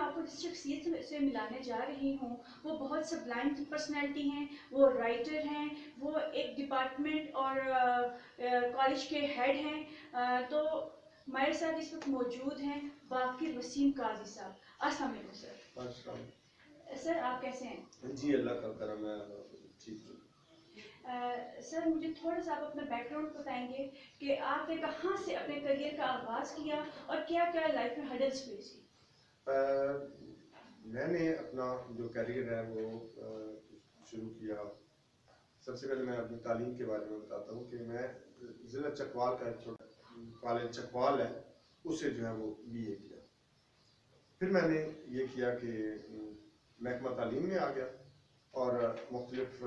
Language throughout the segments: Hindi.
आपको जिस शख्सियत से मिलाने जा रही हूँ वो बहुत सबलाइन पर्सनैलिटी हैं, वो राइटर हैं, वो एक डिपार्टमेंट और कॉलेज के हेड हैं। तो हमारे साथ इस वक्त मौजूद हैं बाकिर वसीम काजी साहब। अस्सलाम वालेकुम सर। सर आप कैसे हैं? जी अल्लाह का करम है, ठीक हूँ। सर मुझे थोड़ा सा आप अपना बैकग्राउंड बताएंगे कि आपने कहाँ से अपने करियर का आगाज़ किया और क्या क्या लाइफ में हर्डल्स फेस की? मैंने अपना जो करियर है वो शुरू किया। सबसे पहले मैं अपनी तालीम के बारे में बताता हूँ कि मैं ज़िला चकवाल का एक छोटा कॉलेज चकवाल है, उससे जो है वो BA किया। फिर मैंने ये किया कि महकमा तालीम में आ गया और मुख्तलिफ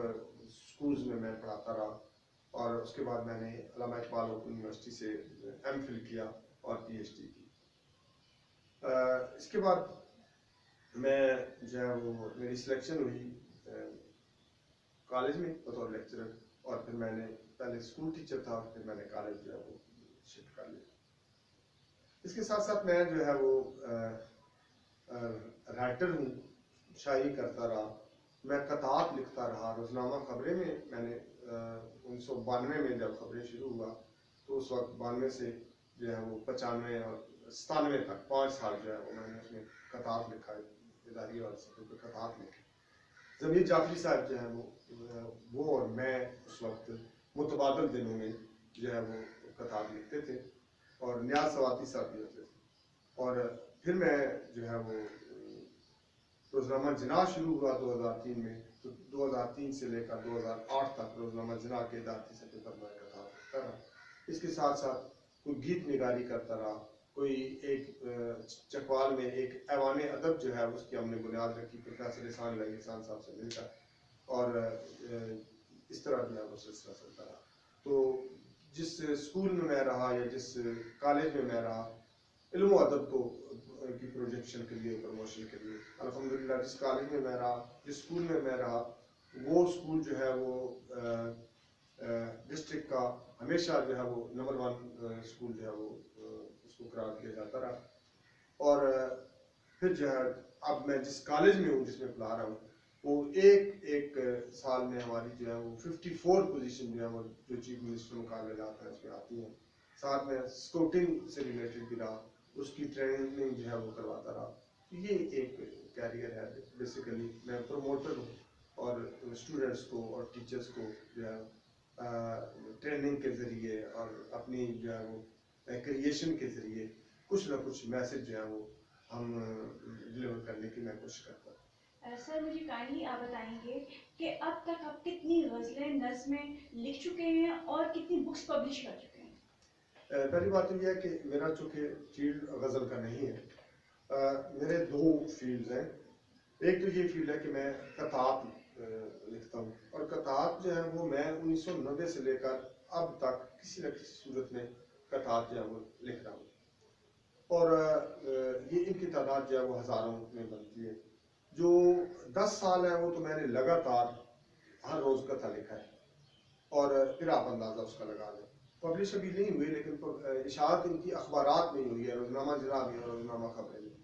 स्कूल्स में मैं पढ़ाता रहा और उसके बाद मैंने अल्लामा इकबाल ओपन यूनिवर्सिटी से MPhil किया और PhD की। इसके बाद मैं जो है वो मेरी सिलेक्शन हुई कॉलेज में बतौर लेक्चरर और फिर मैंने पहले स्कूल टीचर था, फिर मैंने कॉलेज जो है वो शिफ्ट कर लिया। इसके साथ साथ मैं जो है वो राइटर हूँ, शायरी करता रहा, मैं कतात लिखता रहा। रोजनामा खबरें में मैंने 1992 में जब खबरें शुरू हुआ तो उस वक्त 92 से जो है वो 95 और 97 तक 5 साल जो है वो मैंने उसमें कतात लिखा है, इदारी और सफ़े पे कतात लिखे। ज़मीर जाफरी साहब जो है वो और मैं उस वक्त मुतबादल दिनों में जो है वो कताब लिखते थे और न्याज सवाती साहब भी होते थे। और फिर मैं जो है वो रोजनामा जिना शुरू हुआ 2003 में, तो 2003 से लेकर 2008 तक रोजनामा जिना के इदारती सतह पर मैं कताब लिखता रहा। इसके साथ साथ कोई गीत निगारी करता रहा, कोई एक चकवाल में एक ऐवान अदब जो है उसकी हमने बुनियाद रखी प्रोफेसर एहसान साहब से मिलकर और इस तरह जो है वो सिलसिला चलता रहा। तो जिस स्कूल में मैं रहा या जिस कॉलेज में मैं रहा, इल्म व अदब को की प्रोजेक्शन के लिए, प्रमोशन के लिए अल्हम्दुलिल्लाह जिस कॉलेज में मैं रहा, जिस स्कूल में मैं रहा, वो स्कूल जो है वो डिस्ट्रिक्ट का हमेशा जो है वो नंबर 1 स्कूल जो है वो उसको करार दिया जाता रहा। और फिर जो है अब मैं जिस कॉलेज में हूँ, जिसमें पढ़ा रहा हूँ, वो एक साल में हमारी जो है वो 54 पोजीशन जो है वो जो चीफ मिनिस्टर मुकाबले जाता है उसमें आती हैं। साथ में स्काउटिंग से रिलेटेड भी रहा, उसकी ट्रेनिंग जो है वो करवाता रहा। ये एक कैरियर है। बेसिकली मैं प्रमोटर हूँ और स्टूडेंट्स को और टीचर्स को जो है ट्रेनिंग के ज़रिए और अपनी जो है वो क्रिएशन के ज़रिए कुछ ना कुछ मैसेज जो है वो हम डिलीवर करने की मैं कोशिश करता हूँ। सर मुझे काइंडली आप बताएंगे कि अब तक आप कितनी गज़लें, नज़्में लिख चुके हैं और कितनी बुक्स पब्लिश कर चुके हैं? पहली बात तो यह है कि मेरा चूँकि फील्ड गज़ल का नहीं है, मेरे 2 फील्ड्स हैं। एक तो ये फील्ड है कि मैं कतात लिखता हूँ और कतात जो है वो मैं 1990 से लेकर अब तक किसी न किसी सूरत में कतात जो है वो लिख रहा हूँ और ये इनकी तादाद जो है वो हज़ारों में बनती है। जो 10 साल है वो तो मैंने लगातार हर रोज़ कथा लिखा है और फिर आप अंदाज़ा उसका लगा लें। पब्लिश अभी नहीं हुई लेकिन इशाअत इनकी अखबारात में हुई है, रोजनामा जिला में और रोजनामा खबरें में।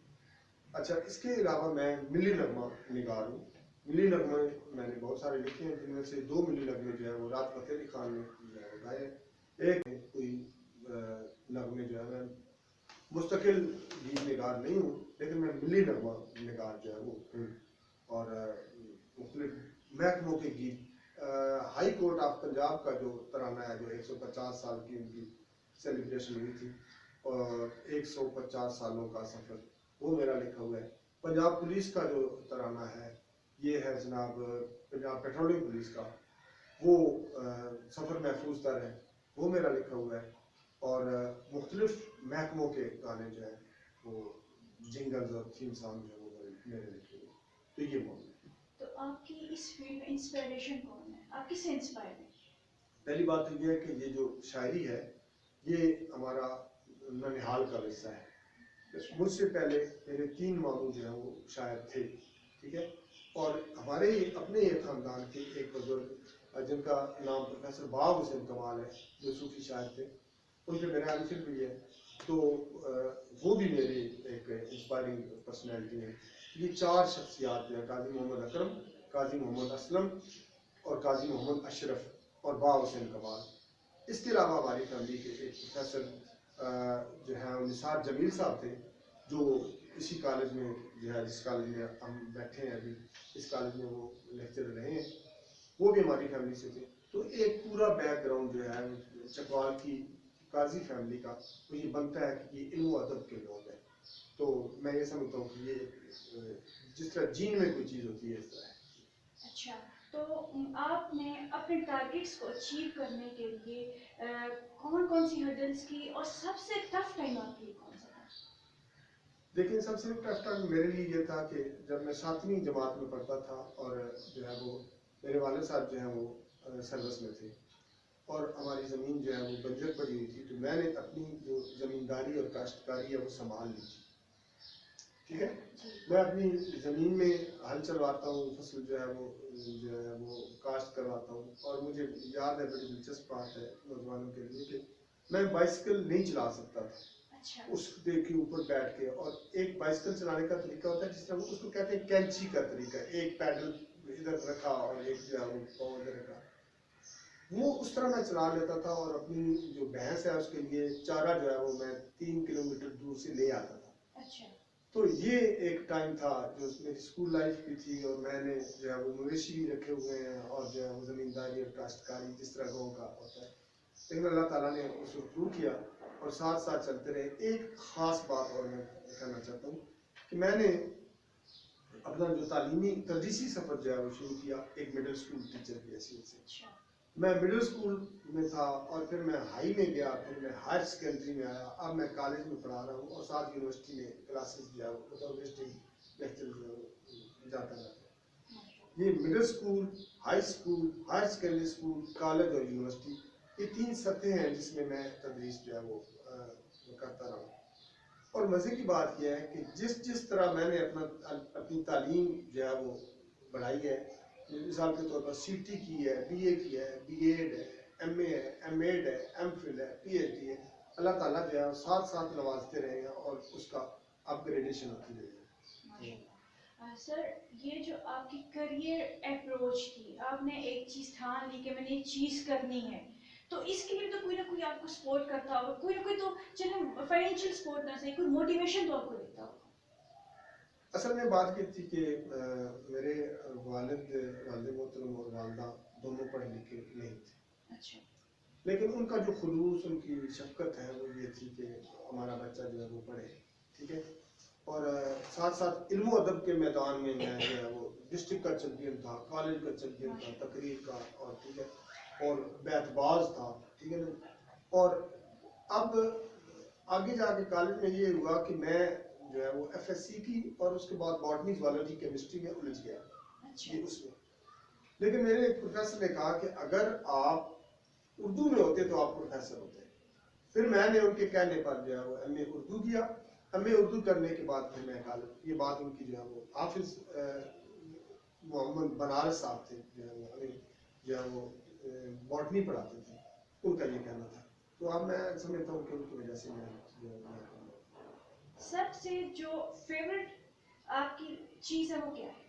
अच्छा, इसके अलावा मैं मिली नगमा निगार हूँ। मिली नगमे मैंने बहुत सारे लिखे हैं, जिनमें से 2 मिली नगमे जो है वो रात फतेह अली खान ने गाए। एक कोई नगमे जो है मैं मुस्तकिल गीत निगार नहीं हूँ, लेकिन मैं मिली नगमा निगार जो है वो हूँ और मुख्तलिफ महकमों के गीत। हाई कोर्ट ऑफ पंजाब का जो तराना है, जो 150 साल की उनकी सेलिब्रेशन हुई थी और 150 सालों का सफ़र, वो मेरा लिखा हुआ है। पंजाब पुलिस का जो तराना है ये है जनाब पंजाब पेट्रोलिंग पुलिस का, वो सफ़र महफूज तर है, वो मेरा लिखा हुआ है। और मुख्तलिफ महकमों के गाने जो है वो जिंगल्स और थीम सॉन्ग जो है वो मेरे लिखे हुए। तो ये मौजूद है। तो आपकी इस फील्ड में इंस्पिरेशन कौन है? आप किससे इंस्पायर हैं? पहली बात तो ये है कि ये जो शायरी है ये हमारा ननिहाल का विरसा है। मुझसे पहले मेरे 3 मामू जो है वो शायर थे, ठीक है। और हमारे अपने ये ख़ानदान के एक बुजुर्ग जिनका नाम प्रोफेसर बाब हुसैन कमाल है, जो सूफी शायर थे, उनके मेरा MPhil भी है तो वो भी मेरी एक इंस्पायरिंग पर्सनैलिटी है। ये 4 शख्सियात जो है, काजी मोहम्मद अकरम, काजी मोहम्मद असलम और काजी मोहम्मद अशरफ और बा हुसैन कमाल। इसके अलावा हमारी फैमिली के एक प्रोफेसर जो है निसार जमील साहब थे, जो इसी कॉलेज में जो है, जिस कॉलेज में हम बैठे हैं अभी, इस कॉलेज में वो लेक्चर रहे हैं, वो भी हमारी फैमिली से थे। तो एक पूरा बैकग्राउंड जो है चकवाल की काजी फैमिली का, तो ये बनता है कि ये इल्म व अदब के लोग हैं। तो मैं ये समझता हूँ कि ये जिस तरह जीन में कोई चीज़ होती है, इस तरह है। अच्छा, तो आपने अपने टारगेट्स को अचीव करने के लिए कौन कौन सी हर्डल्स की और सबसे टफ टाइम आपके लिए कौन सा था? देखिए, सबसे टफ टाइम मेरे लिए ये था कि जब मैं 7वीं जमात में पढ़ता था और जो है वो मेरे वाले साहब जो हैं वो सर्विस में थे और हमारी ज़मीन जो है वो बंजर पड़ी हुई थी, तो मैंने अपनी जो ज़मींदारी और काश्तकारी है वो संभाल ली थी। ठीक है, मैं अपनी ज़मीन में हल चलवाता हूँ, फसल जो है वो काश्त करवाता हूँ। और मुझे याद है, बड़ी दिलचस्प बात है नौजवानों के लिए, कि मैं बाइसिकल नहीं चला सकता था। अच्छा। उसके के ऊपर बैठ के, और एक बाइसिकल चलाने का तरीका होता है जिस तरह उसको कहते हैं कैंची का तरीका, एक पैडल इधर रखा और एक जो है वो पाँव इधर रखा, वो उस तरह मैं चला लेता था। और अपनी जो भैंस है उसके लिए चारा जो है वो मैं 3 किलोमीटर दूर से ले आता था। अच्छा। तो ये एक टाइम था जो मेरी स्कूल लाइफ भी थी, और मैंने जो है वो मवेशी भी रखे हुए हैं और जो है वो ज़मींदारी और काश्तकारी जिस तरह गाँव का होता है, लेकिन अल्लाह ताला ने उसको प्रूव किया और साथ साथ चलते रहे। एक ख़ास बात और मैं कहना चाहता हूँ कि मैंने अपना जो तालीमी तदरीसी सफ़र जो है वो शुरू किया एक मिडिल स्कूल टीचर की हैसियत से। अच्छा। मैं मिडिल स्कूल में था और फिर मैं हाई में गया, फिर मैं हायर सेकेंडरी में आया, अब मैं कॉलेज में पढ़ा रहा हूँ और साथ यूनिवर्सिटी में क्लासेस जो है मतलब विजिटिंग लेक्चर जो है जाता रहता है। ये middle school, high school, higher secondary school, college और यूनिवर्सिटी, ये 3 सतहें हैं जिसमें मैं तदरीस जो है वो करता रहा। और मज़े की बात यह है कि जिस तरह मैंने अपनी तालीम जो है वो बढ़ाई है, मिसाल के तौर पर सीटी की है, बीए की है, बीएड है, एमए है, एमएड है, एमफिल है, पीएचडी है, अल्लाह ताला जो है साथ साथ नवाजते रहे हैं और उसका अपग्रेडेशन होती रही है। सर, ये जो आपकी करियर अप्रोच थी, आपने एक चीज़ ठान ली कि मैंने ये चीज़ करनी है, तो इसके लिए तो कोई ना कोई आपको सपोर्ट करता होगा, कोई ना कोई, तो चलो फाइनेंशियल सपोर्ट ना सही, कोई मोटिवेशन तो आपको देता होगा। असल में बात ये थी कि मेरे वालिद मोहतरम और वालदा दोनों पढ़े लिखे नहीं थे। अच्छा। लेकिन उनका जो खुलूस, उनकी शफकत है वो ये थी कि हमारा बच्चा जो है वो पढ़े। ठीक है, और साथ साथ इल्म अदब के मैदान में मैं जो है वो डिस्ट्रिक्ट का चैम्पियन था, कॉलेज का चैम्पियन था, तकरीर का, और ठीक है, और बैतबाज था। ठीक है ना। और अब आगे जाके कॉलेज में ये हुआ कि मैं जो है वो एफएससी की और उसके बाद बॉटनी ज़ूलॉजी केमिस्ट्री में उलझ गया। अच्छा। ये उसमें, लेकिन मेरे एक प्रोफेसर ने कहा कि अगर आप उर्दू में होते तो आप प्रोफेसर होते। फिर मैंने उनके कहने पर जो है वो एमए उर्दू किया। एमए उर्दू करने के बाद फिर मैं कॉलेज, ये बात उनकी जो है वो हाफिज मोहम्मद बनारस साहब थे, जो है वो हमें जो है वो बॉटनी पढ़ाते थे, उनका ये कहना था। तो अब मैं समझता हूँ कि उनकी वजह से मैं जो है सबसे जो फेवरेट आपकी चीज़ है वो क्या है?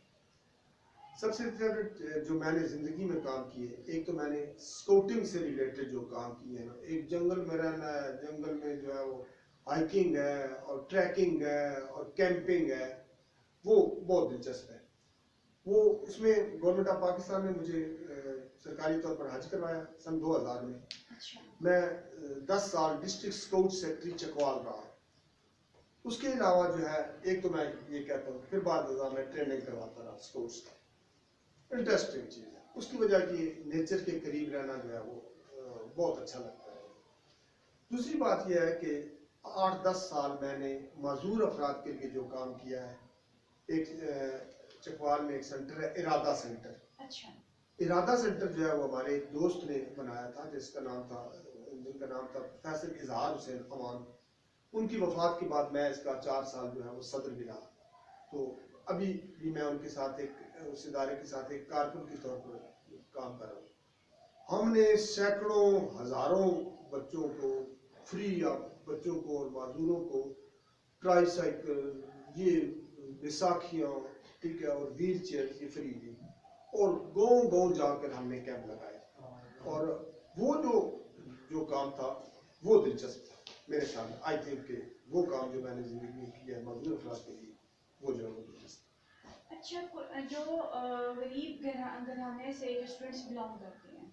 सबसे फेवरेट जो मैंने ज़िंदगी में काम किए, एक तो मैंने स्काउटिंग से रिलेटेड जो काम किए हैं, एक जंगल में रहना है, जंगल में जो है वो हाइकिंग है और ट्रैकिंग है और कैंपिंग है, वो बहुत दिलचस्प है। वो उसमें गवर्नमेंट ऑफ पाकिस्तान ने मुझे सरकारी तौर पर हज करवाया सन 2000 में। अच्छा। मैं 10 साल डिस्ट्रिक्ट स्काउट सेक्रेटरी चकवाल रहा। उसके अलावा जो है, एक तो मैं ये कहता हूँ, फिर बाद में ट्रेनिंग करवाता रहा स्काउट्स का। इंटरेस्टिंग चीज़ है, उसकी वजह की नेचर के करीब रहना जो है वो बहुत अच्छा लगता है। दूसरी बात यह है कि 8-10 साल मैंने माजूर अफराद के लिए जो काम किया है, एक चकवाल में एक सेंटर है, इरादा सेंटर। अच्छा। इरादा सेंटर जो है वो हमारे एक दोस्त ने बनाया था, जिनका नाम था प्रोफेसर इजहार हुसैन अमान। उनकी वफात के बाद मैं इसका 4 साल जो है वो सदर भी रहा। तो अभी भी मैं उनके साथ उस इदारे के साथ एक कारकुन के तौर पर काम कर रहा हूँ। हमने सैकड़ों हजारों बच्चों को फ्री ऑफ बच्चों को और माजूरों को ट्राईसाइकिल, ये बैसाखियाँ, ठीक है, और व्हील चेयर ये फ्री दी, और गाँव गाँव जाकर हमने कैंप लगाए। और वो जो काम था वो दिलचस्प था मेरे ख्याल में। आई थिंक कि वो काम जो मैंने जिंदगी में किया है मजदूर अफराद के लिए, वो जो है वो दिलचस्प। अच्छा, जो गरीब घराने से जो स्टूडेंट्स बिलोंग करते हैं,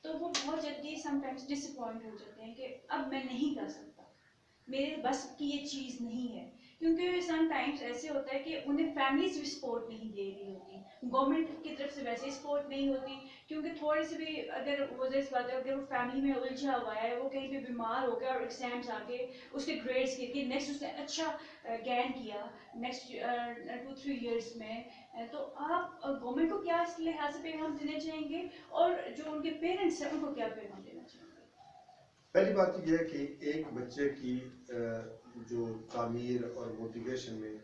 तो वो बहुत जल्दी समटाइम्स डिसअपॉइंट हो जाते हैं कि अब मैं नहीं कर सकता, मेरे बस की ये चीज़ नहीं है। क्योंकि समटाइम्स ऐसे होता है कि उन्हें फैमिलीज भी सपोर्ट नहीं दे रही होती, गवर्नमेंट की तरफ से वैसे ही सपोर्ट नहीं होती। क्योंकि थोड़ी सी भी अगर वो जैसे बात है, अगर वो फैमिली में उलझा हुआ है, वो कहीं पे बीमार हो गया और एग्जाम्स आ गए, उसके ग्रेड्स गिर के, नेक्स्ट उसने अच्छा गेन किया नेक्स्ट 2-3 ईयर्स में, तो आप गवर्नमेंट को क्या इस लिहाज से पैगाम देना चाहेंगे, और जो उनके पेरेंट्स हैं उनको क्या पैगाम देना चाहेंगे? पहली बात तो यह है कि एक बच्चे की जो तामीर और मोटिवेशन में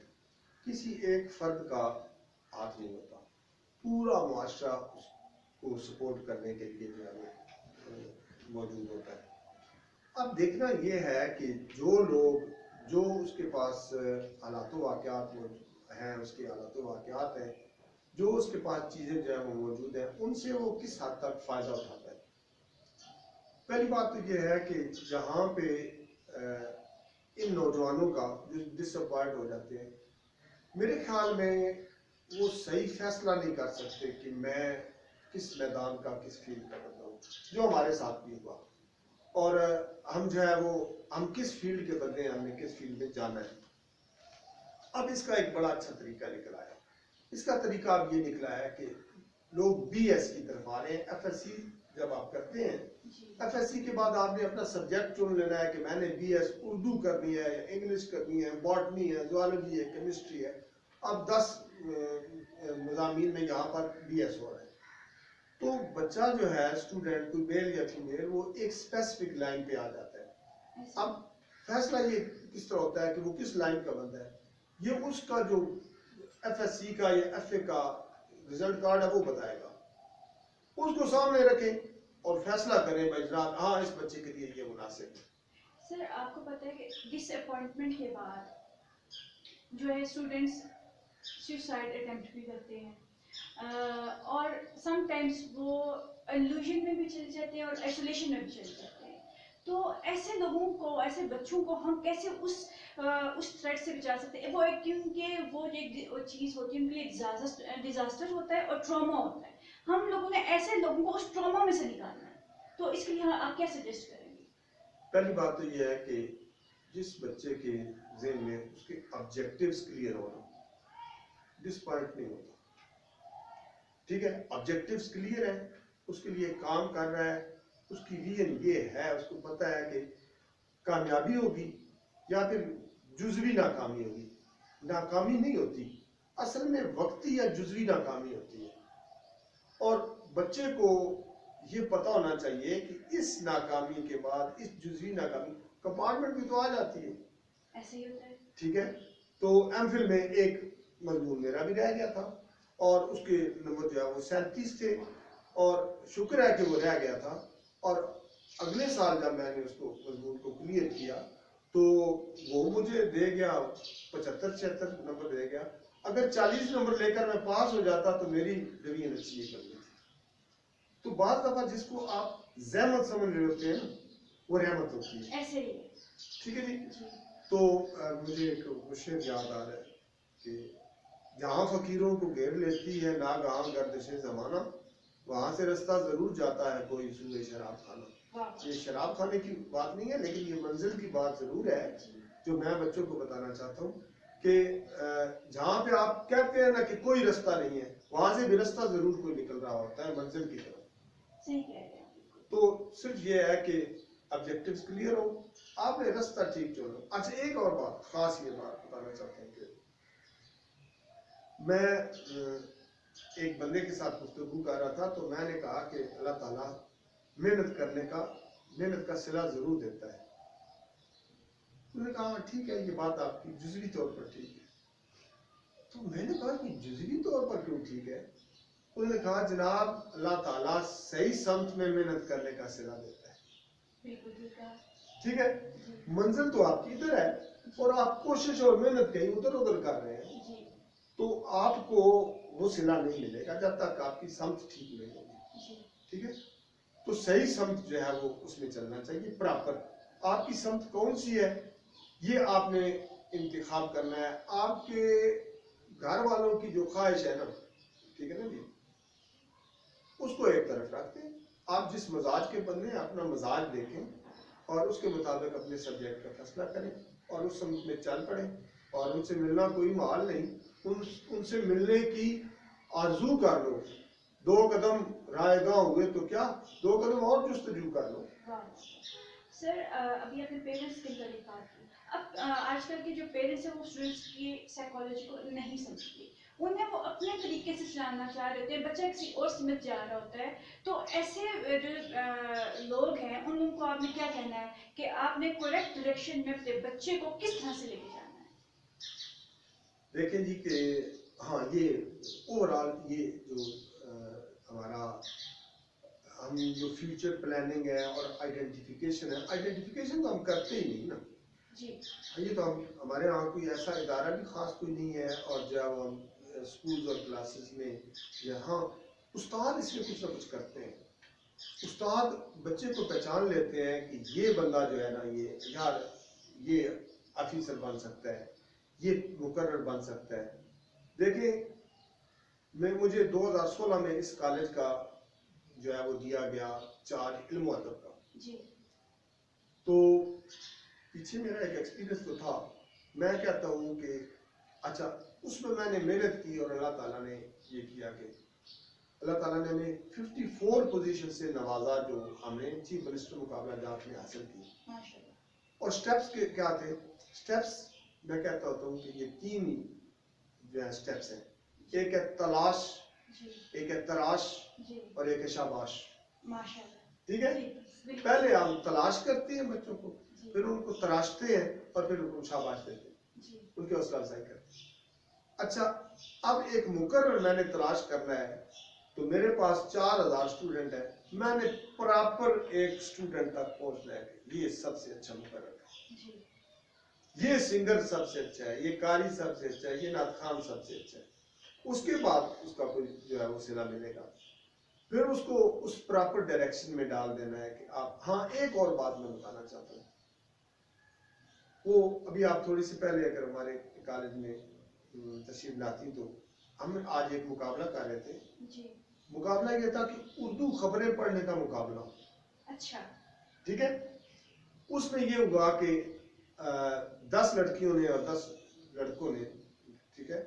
किसी एक फर्द का हाथ नहीं होता, पूरा मुआशरा उसको सपोर्ट करने के लिए जो है वो मौजूद होता है। अब देखना यह है कि जो लोग, जो उसके पास हालात वाक़यात हैं, उसके हालात वाक़यात हैं, जो उसके पास चीज़ें जो है वो मौजूद हैं, उनसे वो किस हद तक फ़ायदा उठाता है। पहली बात तो यह है कि जहाँ पे इन नौजवानों का जो डिसअपॉइंट हो जाते हैं, मेरे ख्याल में वो सही फैसला नहीं कर सकते कि मैं किस मैदान का, किस फील्ड का बंदा हूँ, जो हमारे साथ भी हुआ। और हम जो है वो, हम किस फील्ड के बंदे हैं, हमने किस फील्ड में जाना है। अब इसका एक बड़ा अच्छा तरीका निकला है। इसका तरीका अब ये निकला है कि लोग BS की तरफ आ रहे हैं। FSC जब आप करते हैं, FSC के बाद आपने अपना सब्जेक्ट चुन लेना है कि मैंने BS उर्दू करनी है, इंग्लिश करनी है, बॉटनी है, जूलॉजी है, केमिस्ट्री है। अब 10 मज़ामीन में यहाँ पर BS हो रहा है। तो बच्चा जो है, स्टूडेंट, कोई मेल या फीमेल, वो एक स्पेसिफिक लाइन पे आ जाता है। अब फैसला ये किस तरह होता है कि वो किस लाइन का बंदा है, ये उसका जो FSC का या FA का रिजल्ट कार्ड है वो बताएगा। उसको सामने रखें और फैसला करें, भाई जनाब हाँ इस बच्चे के लिए ये मुनासिब है। सर, आपको पता है कि डिसअपॉइंटमेंट के बाद जो है स्टूडेंट्स सुसाइड अटेम्प्ट भी करते हैं, और समटाइम्स वो इल्यूजन में भी चले जाते हैं और आइसोलेशन में भी चले जाते हैं। तो ऐसे लोगों को, ऐसे बच्चों को हम कैसे उस थ्रेट से बचा सकते हैं? वो एक, क्योंकि वो एक चीज़ होती है, उनके लिए डिजास्टर होता है और ट्रॉमा होता है। हम लोगों ने ऐसे लोगों को उस ट्रॉमा में से निकालना है, तो इसके लिए आप क्या सजेस्ट करेंगे? पहली बात तो यह है कि जिस बच्चे के ज़हन में उसके ऑब्जेक्टिव्स क्लियर होना, डिसपॉइंट नहीं होता। ठीक है, ऑब्जेक्टिव्स क्लियर है, उसके लिए काम कर रहा है, उसकी विजन ये है, उसको पता है कि कामयाबी होगी या फिर जुज़वी नाकामी होगी। नाकामी नहीं होती, असल में वक्ती या जुज़वी नाकामी होती है। और बच्चे को ये पता होना चाहिए कि इस नाकामी के बाद, इस जुज़वी नाकामी, कंपार्टमेंट भी तो आ जाती है। ऐसे ही होता है। ठीक है, तो MPhil में एक मजमून मेरा भी रह गया था और उसके नंबर जो है वो 37 थे, और शुक्र है कि वो रह गया था। और अगले साल जब मैंने उसको मजमून को क्लियर किया तो वो मुझे दे गया 75-76 नंबर दे गया। अगर 40 नंबर लेकर मैं पास हो जाता तो मेरी डिवीजन अच्छी करनी थी। तो बात दफा जिसको आप ज़हमत समझ रहे होते हैं ना, वो रहमत होती है। ऐसे ही है। ठीक है जी। तो मुझे एक शेर याद आ रहा है कि जहाँ फकीरों को घेर लेती है नागहां गर्दिशे ज़माना, वहाँ से रास्ता जरूर जाता है कोई सूए शराब खाना। ये शराब खाने की बात नहीं है, लेकिन ये मंजिल की बात जरूर है जो मैं बच्चों को बताना चाहता हूँ कि जहाँ पे आप कहते हैं ना कि कोई रास्ता नहीं है, वहां से भी रास्ता जरूर कोई निकल रहा होता है मंजिल की तरफ। सही कह रहे हैं। तो सिर्फ ये है कि ऑब्जेक्टिव्स क्लियर हो, आपने रास्ता ठीक चुनो। अच्छा, एक और बात, खास ये बात बताना चाहता हूँ कि मैं एक बंदे के साथ गुफ्तगू कर रहा था, तो मैंने कहा कि अल्लाह ताला मेहनत का सिला जरूर देता है। उन्होंने कहा ठीक है, ये बात आपकी जुज़वी तौर पर ठीक है। तो मैंने कहा कि जुज़वी तौर पर क्यों ठीक है? उन्होंने कहा जनाब अल्लाह ताला सही समत में मेहनत करने का सिला देता है। बिल्कुल ठीक है। ठीक है, मंजिल तो आपकी इधर है और आप कोशिश और मेहनत कहीं उधर उधर कर रहे हैं, तो आपको वो सिला नहीं मिलेगा जब तक आपकी समझ ठीक नहीं होगी। ठीक है, तो सही समझ जो है वो उसमें चलना चाहिए प्रॉपर। आपकी समझ कौन सी है ये आपने इंतखाब करना है। आपके घर वालों की जो ख्वाहिश है ना, ठीक है ना जी, उसको एक तरफ रखते हैं। आप जिस मजाज के बंदे हैं अपना मजाज देखें और उसके मुताबिक अपने सब्जेक्ट का फैसला करें और उस समझ में चल पड़े। और उनसे मिलना कोई माल नहीं, उनसे मिलने की आरजू कर लो। 2 कदम रायगा हुए तो क्या, 2 कदम और जुस्तजू कर लो। सर अभी आपने पेरेंट्स की तरफ बात की। अब आजकल के जो पेरेंट्स हैं वो स्टूडेंट्स की साइकोलॉजी को नहीं समझते, उन्हें वो अपने तरीके से चलाना चाह रहे होते हैं, बच्चा किसी और समझ जा रहा होता है। तो ऐसे जो लोग हैं उन लोगों को आपने क्या कहना है कि आपने करेक्ट डायरेक्शन में अपने बच्चे को किस तरह से लेके जाना है? देखें जी कि हाँ, ये ओवरऑल ये जो हमारा हम जो फ्यूचर प्लानिंग है और आइडेंटिफिकेशन है, आइडेंटिफिकेशन तो हम करते ही नहीं ना जी। ये तो हम हमारे यहाँ कोई ऐसा इदारा भी खास कोई नहीं है। और जब हम स्कूल्स और क्लासेस में यहाँ उस्ताद इसमें कुछ ना कुछ करते हैं। उस्ताद बच्चे को पहचान लेते हैं कि ये बंदा जो है ना, ये यार ये ऑफिसर बन सकता है, ये मुकर्रर बन सकता है। देखें मुझे 2016 में इस कॉलेज का जो है वो दिया गया चार्ज इल्म अदब का जी। तो पीछे मेरा एक एक्सपीरियंस तो था। मैं कहता हूँ कि अच्छा उसमें मैंने मेहनत की और अल्लाह ताला ने ये किया कि अल्लाह ताला ने हमें 54 पोजीशन से नवाजा, जो हमने चीफ मिनिस्टर मुकाबला जात में हासिल की। और स्टेप्स के क्या थे? स्टेप्स मैं कहता होता हूँ कि ये 3 जो है स्टेप्स हैं। एक है तलाश, एक है तराश और एक है शाबाश। ठीक है, पहले हम तलाश करते हैं बच्चों को, फिर उनको तराशते हैं और फिर उनको शाबाश देते हैं, उनकी हौसला अफजाई करते हैं। अच्छा, अब एक मुकर्रर मैंने तलाश करना है तो मेरे पास 4000 स्टूडेंट है, मैंने प्रॉपर एक स्टूडेंट तक पहुंचना है, ये सबसे अच्छा मुकर्रर है, ये सिंगर सबसे अच्छा है, ये कारी सबसे अच्छा है, ये नात खान सबसे अच्छा है। उसके बाद उसका कोई जो है वो सिला मिलेगा, फिर उसको उस प्रॉपर डायरेक्शन में डाल देना है कि आप। हाँ, एक और बात मैं बताना चाहता हूँ, वो अभी आप थोड़ी सी पहले अगर हमारे कॉलेज में तशरीफ लाती तो हम आज एक मुकाबला कर रहे थे जी। मुकाबला ये था कि उर्दू खबरें पढ़ने का मुकाबला। अच्छा, ठीक है। उसमें ये हुआ कि 10 लड़कियों ने और 10 लड़कों ने, ठीक है,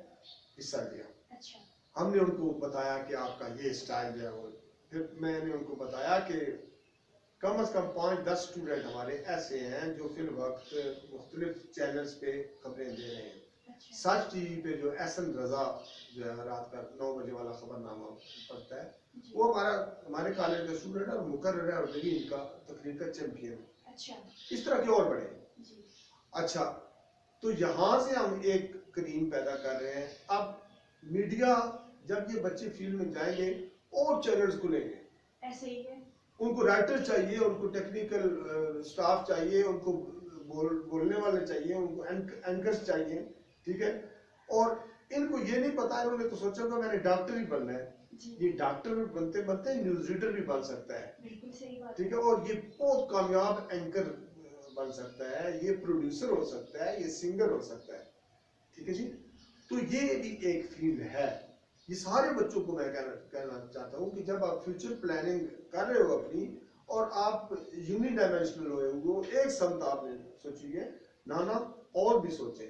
हिस्सा लिया। अच्छा। हमने उनको बताया कि आपका ये स्टाइल जो है वो, फिर मैंने उनको बताया कि कम से कम 5-10 स्टूडेंट हमारे ऐसे हैं जो फिल वक्त मुख्तलिफ चैनल्स पे खबरें दे रहे हैं। अच्छा। सच टीवी पे जो एहसन रजा जो है रात का 9 बजे वाला खबरनामा पढ़ता है, वो हमारे कॉलेज का स्टूडेंट है और मुकर्रर है और मेरी इनका तकरीर का चैंपियन। अच्छा। इस तरह के और बड़े जी। अच्छा, तो यहाँ से हम एक करीम पैदा कर रहे हैं। अब मीडिया जब ये बच्चे फील्ड में जाएंगे और चैनल्स खुलेंगे, ऐसे ही है, उनको राइटर चाहिए, उनको टेक्निकल स्टाफ चाहिए, उनको बोलने वाले चाहिए, उनको एंकर्स चाहिए, ठीक है। और इनको ये नहीं पता, इन्होंने तो सोचा था मैंने डॉक्टर ही बनना है। ये डॉक्टर बनते बनते न्यूज रीडर भी बन सकता है, बिल्कुल सही बात, ठीक है। और ये बहुत कामयाब एंकर बन सकता है, ये प्रोड्यूसर हो सकता है, ये सिंगर हो सकता है, ठीक है जी। तो ये भी एक फील्ड है। ये सारे बच्चों को मैं कहना चाहता हूँ कि जब आप फ्यूचर प्लानिंग कर रहे हो अपनी और आप यूनिडायमेंशनल हो, एक समत आपने सोची है नाना, और भी सोचे।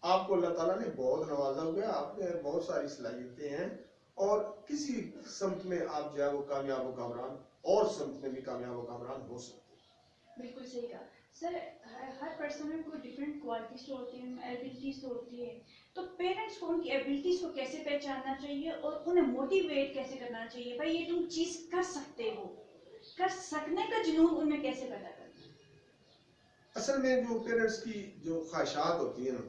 आपको अल्लाह ताला ने बहुत नवाजा हुआ है, आपने बहुत सारी सलाहियतें हैं और किसी समत में आप जो है वो कामयाब कामरान और समत में भी कामयाब कामरान हो सकते हैं। बिल्कुल सही कहा सर। हर पर्सन में कोई डिफरेंट क्वालिटीज होती हैं, एबिलिटीज होती है, तो पेरेंट्स को उनकी एबिलिटीज को कैसे पहचानना चाहिए और उन्हें मोटिवेट कैसे करना चाहिए, भाई ये तुम चीज कर सकते हो, कर सकने का जुनून उनमें कैसे पैदा करना? असल में जो पेरेंट्स की जो ख्वाहिशात होती है ना,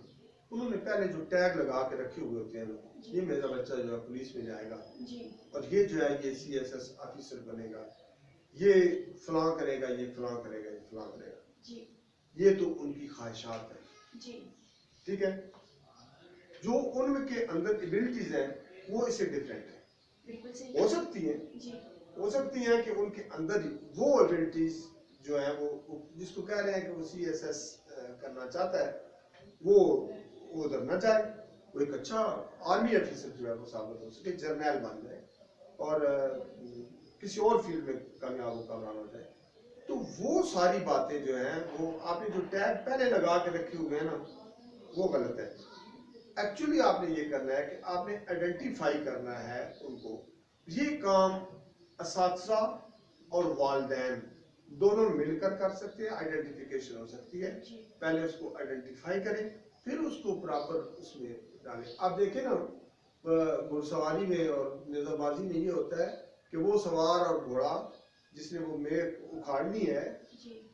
उन्होंने पहले जो टैग लगा के रखे हुए होते हैं ना, ये मेरा बच्चा जो है पुलिस में जाएगा जी, और ये जो है ये CSS ऑफिसर बनेगा, ये फलां करेगा, ये फलां करेगा, ये फलां करेगा जी। ये तो उनकी ख्वाहिशात है। जी ठीक है, जो उनके अंदर एबिलिटीज हैं वो इससे डिफरेंट है। बिल्कुल सही। हो सकती है, जी हो सकती है कि उनके अंदर ही वो एबिलिटीज जो है वो जिसको कह रहे हैं कि वो CSS करना चाहता है, वो उधर न जाए, वो एक अच्छा आर्मी ऑफिसर जो है वो साबित हो सके, जर्नल बन जाए और किसी और फील्ड में कामयाब हो जाए। तो वो सारी बातें जो हैं वो आपने जो टैग पहले लगा के रखे हुए हैं ना, वो गलत है। एक्चुअली आपने ये करना है कि आपने आइडेंटिफाई करना है उनको। ये काम असातिज़ा और वालिदैन दोनों मिलकर कर सकते हैं, आइडेंटिफिकेशन हो सकती है। पहले उसको आइडेंटिफाई करें, फिर उसको प्रॉपर उसमें डालें। आप देखें ना, घुड़सवारी में और नेज़ाबाजी में ये होता है कि वो सवार और घोड़ा जिसने वो मेख उखाड़नी है,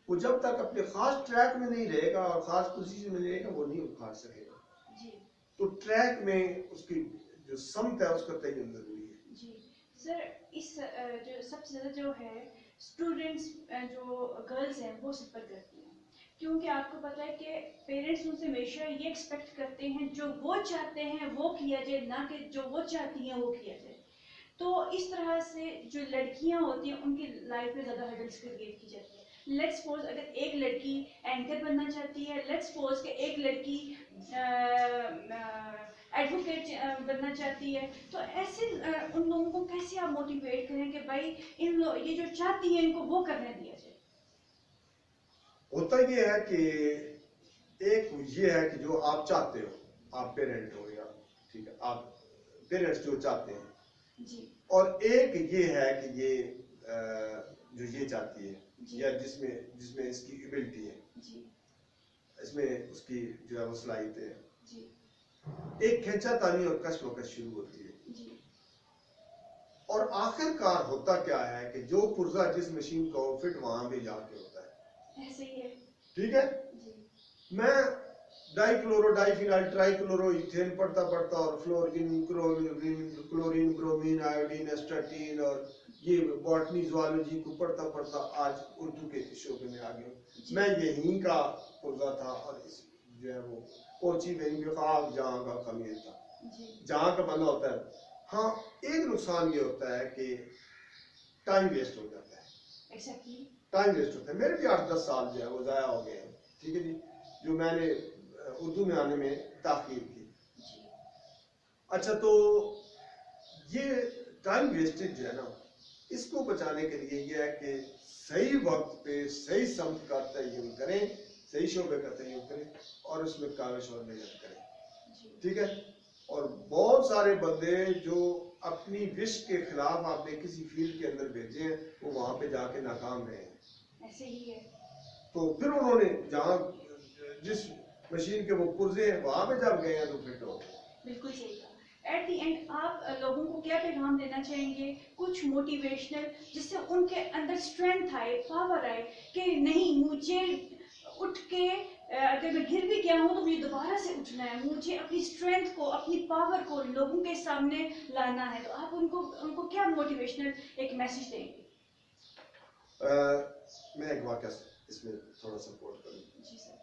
वो जब तक अपने खास ट्रैक में नहीं रहेगा और खास पोजीशन में नहीं रहेगा, वो नहीं उखाड़ सकेगा। तो ट्रैक में उसकी जो समत है उसका तयन जरूरी है। जी सर, इस जो सबसे ज़्यादा जो है स्टूडेंट्स जो गर्ल्स हैं वो सफ़र करती हैं, क्योंकि आपको पता है कि पेरेंट्स उनसे हमेशा ये एक्सपेक्ट करते हैं जो वो चाहते हैं वो किया जाए, ना कि जो वो चाहती हैं वो किया जाए। तो इस तरह से जो लड़कियां होती हैं उनकी लाइफ में ज़्यादा हर्डल्स क्रिएट की जाती है। लेट्स सपोज अगर एक लड़की एंकर बनना चाहती है, लेट्स सपोज कि एक लड़की एडवोकेट बनना चाहती है, तो ऐसे उन लोगों को कैसे आप मोटिवेट करें कि भाई इन लोग ये जो चाहती है इनको वो करने दिया जाए? होता ये है कि एक ये है कि जो आप चाहते हो, आप पेरेंट हो या ठीक है, आप पेरेंट्स जो चाहते हैं जी, और एक ये है कि ये जो ये चाहती है या जिसमें जिसमें इसकी एबिलिटी है, जी, इसमें उसकी जो है वो सलाहियत है, जी, एक खींचातानी और कशमकश शुरू होती है। जी, और आखिरकार होता क्या है कि जो पुर्जा जिस मशीन को फिट वहां पे जाके होता है। ऐसे ही है। ठीक है, जी, मैं डाइक्लोरो डाइफिनाइल ट्राइक्लोरो इथेन पढ़ता पढ़ता और fluorine chlorine bromine iodine astatine और ये बॉटनी ज़ूलॉजी को पढ़ता पढ़ता आज उर्दू के शोबे में आ गया। मैं यहीं का पुर्जा था और इस जो है वो कोची वहीं बेखाब जहाँ का कमीर था, जहाँ का बंदा होता है। हाँ, एक नुकसान ये होता है कि टाइम वेस्ट हो जाता है। एक्जेक्टली, टाइम वेस्ट होता है। मेरे भी 8-10 साल जो है वो ज़ाया हो गए हैं। ठीक है जी, जो मैंने उर्दू में आने में ताख़ीर की। अच्छा, तो ये टाइम वेस्टेज जो है ना, इसको बचाने के लिए ये है कि सही वक्त पे सही समत का तयन करें, सही शोबे का तयन करें और उसमें काविश और मेहनत करें। ठीक है, और बहुत सारे बंदे जो अपनी विश के खिलाफ आपने किसी फील्ड के अंदर भेजे हैं, वो वहां पे जाके नाकाम रहे हैं। ऐसे ही है। तो फिर उन्होंने जहाँ जिस मशीन के वो पुर्जे हैं वहां पे जब गए हैं तो फिट हो गए। बिल्कुल सही कहा। एट द एंड आप लोगों को क्या पैगाम देना चाहेंगे, कुछ मोटिवेशनल, जिससे उनके अंदर स्ट्रेंथ आए, पावर आए कि नहीं, मुझे उठ के अगर मैं गिर भी गया हूँ तो मुझे दोबारा से उठना है, मुझे अपनी स्ट्रेंथ को, अपनी पावर को लोगों के सामने लाना है। तो आप उनको क्या मोटिवेशनल एक मैसेज देंगे? मैं एक वाक़या इसमें थोड़ा सपोर्ट करूँ। जी सर।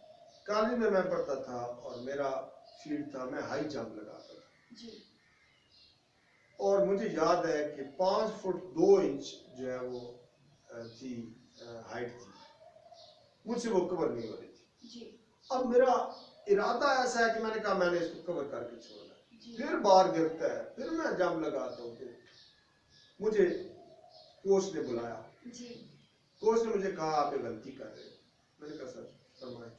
कॉलेज में मैं पढ़ता था और मेरा फील्ड था, मैं हाई जंप लगाता था जी। और मुझे याद है कि 5 फुट 2 इंच जो है वो थी हाइट थी, मुझसे वो कवर नहीं हो रही थी। जी। अब मेरा इरादा ऐसा है कि मैंने कहा मैंने इसको कवर करके छोड़ना है। फिर बार गिरता है, फिर मैं जंप लगाता हूँ, फिर मुझे कोच ने बुलाया। जी। कोच ने मुझे कहा आप ये गलती कर रहे हो। मैंने कहा सर फरमाएं।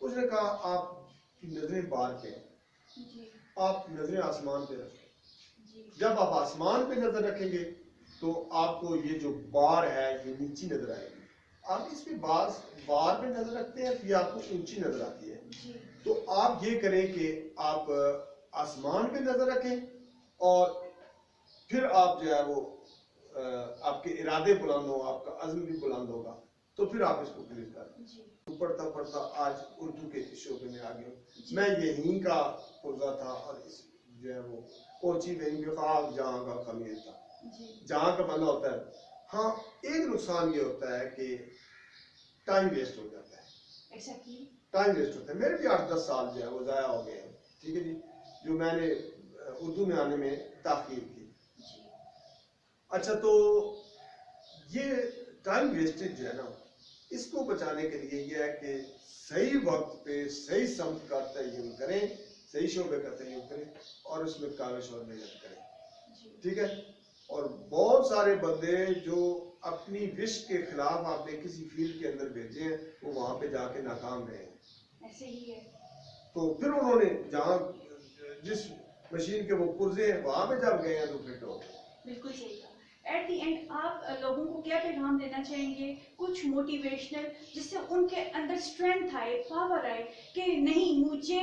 उसने कहा आपकी नजरें बार पे हैं, आप नजरें आसमान पे रखें। जब आप आसमान पे नजर रखेंगे तो आपको ये जो बार है ये नीची नजर आएगी। आप इस पे बार पे नजर रखते हैं तो ये आपको ऊंची नजर आती है। तो आप ये करें कि आप आसमान पे नजर रखें और फिर आप जो है वो आपके इरादे बुलंद हो, आपका अज़्म भी बुलंद होगा, तो फिर आप इसको क्लियर करें। पढ़ता पढ़ता आज उर्दू के शोबे में आ गया। मैं यहीं का पुर्जा था और इस जो है वो कोची वहीं बेखाब जहाँ का कमीर था, जहाँ का बंदा होता है। हाँ, एक नुकसान ये होता है कि टाइम वेस्ट हो जाता है। एग्जैक्टली। टाइम वेस्ट होता है। मेरे भी 8-10 साल जो है वो ज़ाया हो गए हैं, ठीक है जी, जो मैंने उर्दू में आने में ताख़ीर की। अच्छा, तो ये टाइम वेस्टेज जो है ना, इसको बचाने के लिए ये है कि सही वक्त पे सही समत का तयन करें, सही शोबे का तयन करें और उसमें काविश और मेहनत करें, ठीक है। और बहुत सारे बंदे जो अपनी विश के खिलाफ आपने किसी फील्ड के अंदर भेजे हैं, वो वहां पे जाके नाकाम रहे हैं। ऐसे ही है। तो फिर उन्होंने जहाँ जिस मशीन के वो पुर्जे हैं वहां पे जब गए हैं तो फिट हो गए। बिल्कुल सही कहा। एट दी एंड आप लोगों को क्या पैगाम देना चाहेंगे, कुछ मोटिवेशनल, जिससे उनके अंदर स्ट्रेंथ आए, पावर आए कि नहीं, मुझे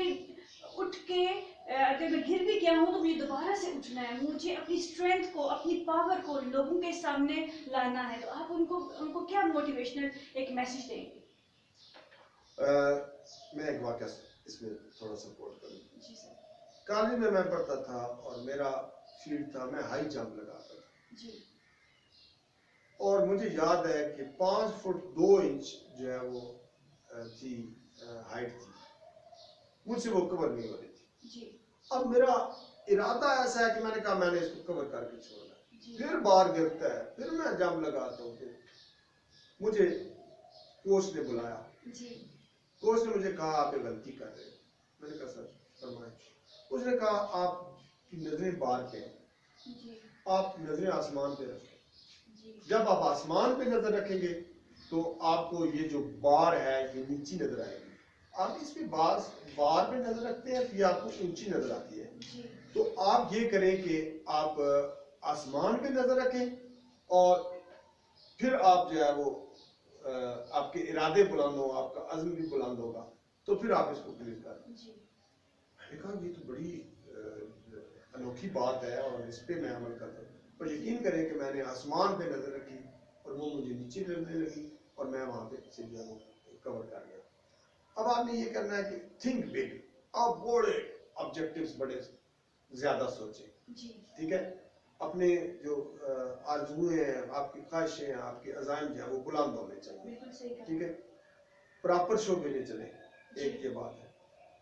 उठ के अगर मैं गिर भी गया हूँ तो मुझे दोबारा से उठना है, मुझे अपनी स्ट्रेंथ को, अपनी पावर को लोगों के सामने लाना है। तो आप उनको क्या मोटिवेशनल एक मैसेज देंगे? मैं एक वाक़या इसमें थोड़ा सपोर्ट करूँ। जी सर। कॉलेज में मैं पढ़ता था और मेरा फील्ड था, मैं हाई जंप लगाता था जी। और मुझे याद है कि 5 फुट 2 इंच जो है वो थी हाइट थी, मुझसे वो कवर नहीं हो रही थी जी। अब मेरा इरादा ऐसा है कि मैंने कहा मैंने इसको कवर करके छोड़ना है। फिर बार गिरता है, फिर मैं जंप लगाता हूँ, फिर मुझे कोच ने बुलाया। जी। कोच ने मुझे कहा आप ये गलती कर रहे हो। मैंने कहा सर फरमाएं। उसने कहा आपकी नजरें बार पे हैं, आप नजरें आसमान पे रखें। जब आप आसमान पे नजर रखेंगे तो आपको ये जो बार है ये नीची नजर आएगी। आप इस पे बार पे नजर रखते हैं तो ये आपको ऊंची नजर आती है। तो आप ये करें कि आप आसमान पे नजर रखें और फिर आप जो है वो आपके इरादे बुलंद हो, आपका अज़्म भी बुलंद होगा, तो फिर आप इसको क्लियर करें। मैंने कहा ये तो बड़ी अनोखी बात है और इस पे मैं अमल करता हूँ। और यकीन करें कि मैंने आसमान पे नजर रखी और वो मुझे नीचे लगने लगी और मैं वहां पे से जो है वो कवर कर गया। अब आपने ये करना है कि थिंक बिग, आप बड़े ऑब्जेक्टिव्स बड़े ज्यादा सोचें, ठीक है। अपने जो आरज़ुएं हैं, आपकी ख्वाहिशें हैं, आपके अज़ाइम जो है वो बुलंद होने चाहिए, ठीक है। प्रॉपर शोबे में चले, एक ये बात है।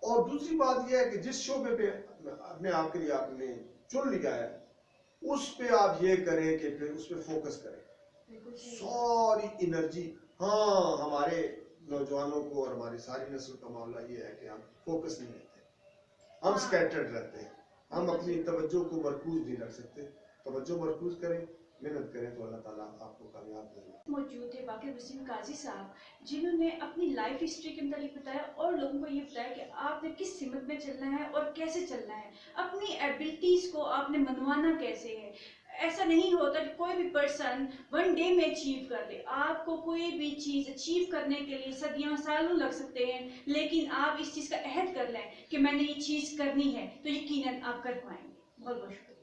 और दूसरी बात यह है कि जिस शोबे पे अपने आप के लिए आपने चुन लिया है उस पे आप ये करें कि फिर उस पे फोकस करें सारी एनर्जी। हाँ, हमारे नौजवानों को और हमारी सारी नस्ल का मामला ये है कि हम फोकस नहीं रहते, हम स्कैटर्ड रहते हैं, हम अपनी तवज्जो को मरकूज नहीं रख सकते। तवज्जो मरकूज करें, मेहनत करें तो अल्लाह ताला आपको कामयाब करेगा। मौजूद थे वाकिर वसीम काजी साहब, जिन्होंने अपनी लाइफ हिस्ट्री के मुताबिक बताया और लोगों को ये बताया कि आपने किस सिमत में चलना है और कैसे चलना है, अपनी एबिलिटीज़ को आपने मनवाना कैसे है। ऐसा नहीं होता कि कोई भी पर्सन वन डे में अचीव कर ले। आपको कोई भी चीज़ अचीव करने के लिए सदियों सालों लग सकते हैं, लेकिन आप इस चीज़ का अहद कर लें कि मैंने ये चीज़ करनी है तो यकीनन आप कर पाएंगे। बहुत बहुत शुक्रिया।